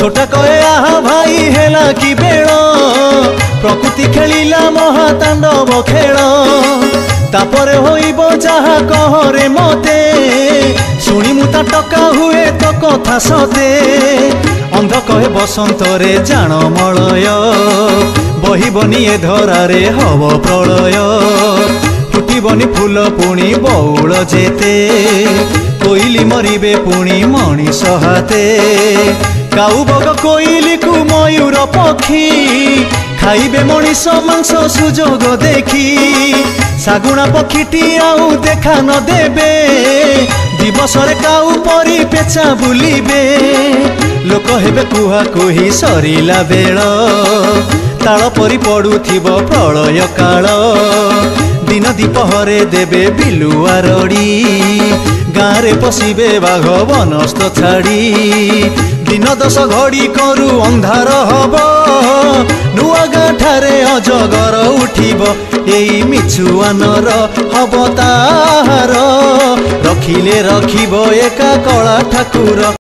छोटा कहे आहा भाई हेला कि बेल प्रकृति खेलिला महातांडव खेल तापरे होइब जहा कहरे मते शुणी मुता टका हुए तो कथा सते अंध कहे बसंत रे जान मलय बहिबनी ए धरारे हब प्रलय फुटिबनी फूल पुणी बौल जेते कोइली मरिबे पुणी मणिष हाते काऊ बग कोइली कु मयूर पक्षी खाइबे मणिष मांस सुजोग देखी सागुणा पक्षीटी आउ देखा न देबे दिवस रे काऊ परी पेचा बुलिबे लोक हेबे कुहा कुही सरिला बेल ताल परी पड़ुथिब प्रलय काल दिन दीपहरे देबे बिलुआ रड़ी गाँरे पशिबे बाघ बनस्थ छाड़ी दिन 10 घड़ी करू अंधार हब नुआ गाँठारे अजगर उठिब एई मिछुआनर हब ताहार रखिले रखिब एका कला ठाकुर।